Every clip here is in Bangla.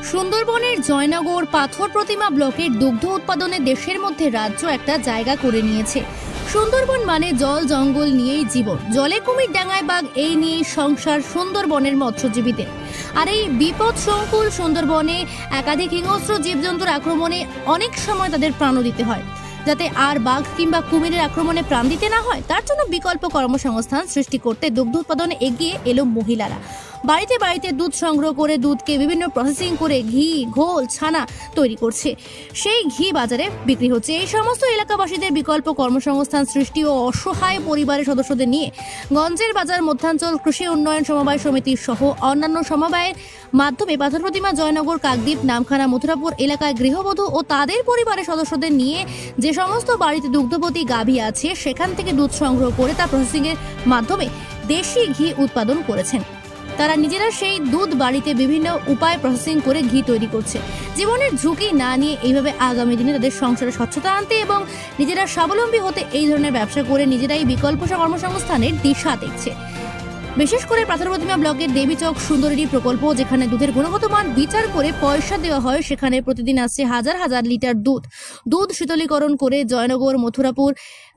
সুন্দরবনের জয়নগর পাথর প্রতিমা ব্লকের দুগ্ধ উৎপাদনে দেশের মধ্যে রাজ্য একটা জায়গা করে নিয়েছে। সুন্দরবন মানে জল জঙ্গল নিয়েই জীবন, জলে কুমির ডাঙায় বাঘ, এই নিয়েই সংসার সুন্দরবনের মৎস্যজীবীদের। আর এই বিপদ সংকুল সুন্দরবনে একাধিক হিংস্র জীবজন্তুর আক্রমণে অনেক সময় তাদের প্রাণও দিতে হয়। যাতে আর বাঘ কিংবা কুমিরের আক্রমণে প্রাণ দিতে না হয়, তার জন্য বিকল্প কর্মসংস্থান সৃষ্টি করতে দুগ্ধ উৎপাদনে এগিয়ে এলো মহিলারা। বাড়িতে বাড়িতে দুধ সংগ্রহ করে দুধকে বিভিন্ন প্রসেসিং করে ঘি, ঘোল, ছানা তৈরি করছে। সেই ঘি বাজারে বিক্রি হচ্ছে। এই সমস্ত এলাকাবাসীদের বিকল্প কর্মসংস্থান সৃষ্টি ও অসহায় পরিবারের সদস্যদের নিয়ে গঞ্জের বাজার মধ্যাঞ্চল কৃষি উন্নয়ন সমবায় সমিতির সহ অন্যান্য সমবায়ের মাধ্যমে পাথর প্রতিমা জয়নগর, কাকদ্বীপ, নামখানা, মথুরাপুর এলাকায় গৃহবধূ ও তাদের পরিবারের সদস্যদের নিয়ে যে সমস্ত বাড়িতে দুগ্ধবতী গাভী আছে সেখান থেকে দুধ সংগ্রহ করে তা প্রসেসিং এর মাধ্যমে দেশি ঘি উৎপাদন করেছেন। তারা নিজেরা সেই দুধ বাড়িতে বিভিন্ন উপায় প্রসেসিং করে ঘি তৈরি করছে। জীবনের ঝুঁকি না নিয়ে এইভাবে আগামী দিনে তাদের সংসারে স্বচ্ছতা আনতে এবং নিজেরা স্বাবলম্বী হতে এই ধরনের ব্যবসা করে নিজেরাই বিকল্প কর্মসংস্থানের দিশা দেখছে। বিশেষ করে পাথর প্রতিমা ব্লকের দেবীচক সুন্দরী প্রকল্প, যেখানে দুধের গুণগত মান বিচার করে পয়সা দেওয়া হয়, সেখানে প্রতিদিন আসছে হাজার হাজার লিটার দুধ শীতলীকরণ করে জয়নগর, মথুরাপুর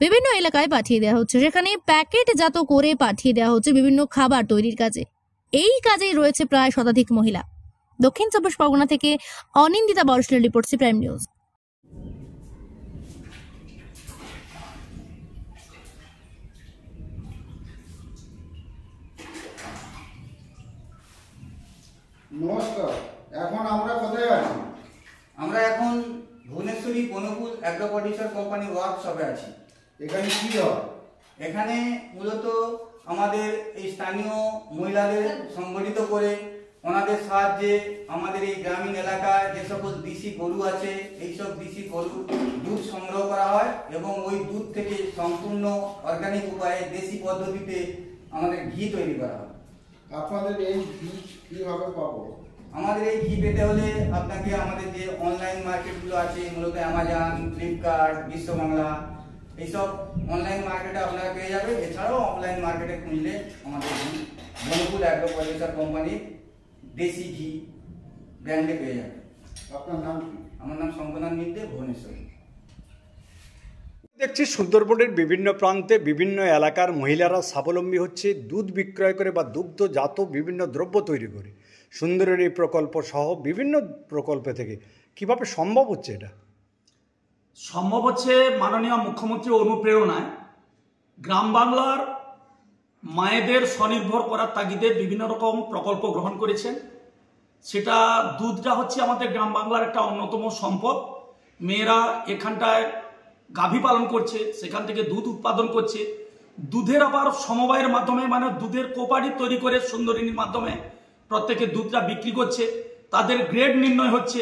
বিভিন্ন এলাকায় পাঠিয়ে দেওয়া হচ্ছে। সেখানে প্যাকেটজাত করে পাঠিয়ে দেওয়া হচ্ছে বিভিন্ন খাবার তৈরির কাজে। এই কাজেই রয়েছে প্রায় শতাধিক মহিলা। দক্ষিণ চব্বিশ পরগনা থেকে অনিন্দিতা বর্ষলের রিপোর্ট, সি প্রাইম নিউজ। নমস্কার, এখন আমরা কোথায় আছি? আমরা এখন Bhubaneswari Bonkul agro producer company ওয়ার্কশপে আছি। এখানে কি হয়? এখানে মূলত আমাদের এই স্থানীয় মহিলাদের সংগঠিত করে ওনাদের সাহায্যে আমাদের এই গ্রামীণ এলাকায় যে সকল দেশি গরু আছে, এইসব দেশি গরুর দুধ সংগ্রহ করা হয় এবং ওই দুধ থেকে সম্পূর্ণ অর্গানিক উপায়ে দেশি পদ্ধতিতে আমাদের ঘি তৈরি করা হয়। আপনাদের এই ঘি কিভাবে পাবো? আমাদের এই ঘি পেতে হলে আপনাকে আমাদের যে অনলাইন মার্কেটগুলো আছে, মূলত অ্যামাজন, ফ্লিপকার্ট, বিশ্ববাংলা, এইসব অনলাইন মার্কেটে আপনারা পেয়ে যাবে। এছাড়াও অফলাইন মার্কেটে খুঁজলে আমাদের ঘি বনকুল অ্যাগ্রো প্রডিউসার কোম্পানির দেশি ঘি ব্র্যান্ডে পেয়ে যাবে। আপনার নাম কি? আমার নাম শঙ্করনাথ মিত্র, ভুবনেশ্বর। দেখছি সুন্দরবনের বিভিন্ন প্রান্তে বিভিন্ন এলাকার মহিলারা স্বাবলম্বী হচ্ছে দুধ বিক্রয় করে বা দুগ্ধজাত বিভিন্ন দ্রব্য তৈরি করে। সুন্দরের এই প্রকল্প সহ বিভিন্ন প্রকল্প থেকে কিভাবে সম্ভব হচ্ছে এটা? সম্ভব হচ্ছে মাননীয় মুখ্যমন্ত্রী অনুপ্রেরণায়। গ্রাম বাংলার মায়েদের স্বনির্ভর করার তাগিদে বিভিন্ন রকম প্রকল্প গ্রহণ করেছেন। সেটা দুধটা হচ্ছে আমাদের গ্রাম বাংলার একটা অন্যতম সম্পদ। মেয়েরা এখানটায় গাভী পালন করছে, সেখান থেকে দুধ উৎপাদন করছে। দুধের আবার সমবায়ের মাধ্যমে, মানে দুধের কোপারেটিভ তৈরি করে সুন্দরিনীর মাধ্যমে প্রত্যেকে দুধটা বিক্রি করছে। তাদের গ্রেড নির্ণয় হচ্ছে,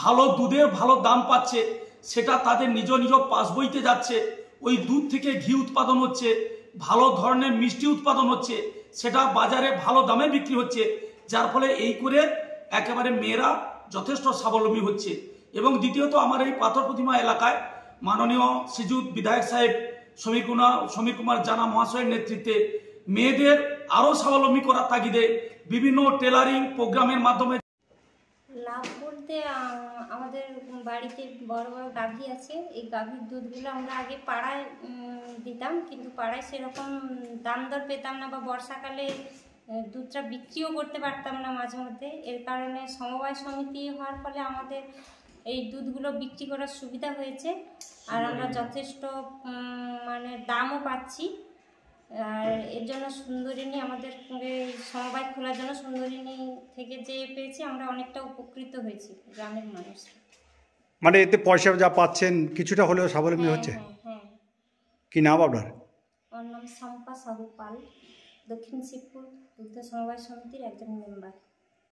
ভালো দুধের ভালো দাম পাচ্ছে, সেটা তাদের নিজ নিজ পাসবইতে যাচ্ছে। ওই দুধ থেকে ঘি উৎপাদন হচ্ছে, ভালো ধরনের মিষ্টি উৎপাদন হচ্ছে, সেটা বাজারে ভালো দামে বিক্রি হচ্ছে। যার ফলে এই করে একেবারে মেয়েরা যথেষ্ট স্বাবলম্বী হচ্ছে। এবং দ্বিতীয়ত আমার এই পাথর প্রতিমা এলাকায় মাননীয় শ্রীযুত বিধায়ক সাহেব সমীর কুমার জানা মহাশয়ের নেতৃত্বে মেয়েদের আরো স্বাবলম্বী করার তাগিদে বিভিন্ন টেলারিং প্রোগ্রামের মাধ্যমে লাভ বলতে আমাদের বাড়িতে বড় বড় গাভী আছে। এই গাভীর দুধগুলো আমরা আগে পাড়ায় দিতাম, কিন্তু পাড়ায় সেরকম দাম দর পেতাম না, বা বর্ষাকালে দুধটা বিক্রিও করতে পারতাম না মাঝে মধ্যে। এর কারণে সমবায় সমিতি হওয়ার ফলে আমাদের এই দুধগুলো বিক্রি করার সুবিধা হয়েছে, আর আমরা যথেষ্ট মানে দামও পাচ্ছি। আর এর জন্য সুন্দরিনী আমাদের সমবায় খোলার জন্য সুন্দরিনী থেকে যে পেয়েছি আমরা অনেকটা উপকৃত হয়েছি গ্রামের মানুষ। মানে এতে পয়সা যা পাচ্ছেন কিছুটা হলেও স্বাবলম্বী হচ্ছে। হ্যাঁ। কি নাম আপনার? আমার নাম শম্পা সাহু পাল, দক্ষিণ শিবপুর দুগ্ধ সমবায় সমিতির একজন মেম্বার।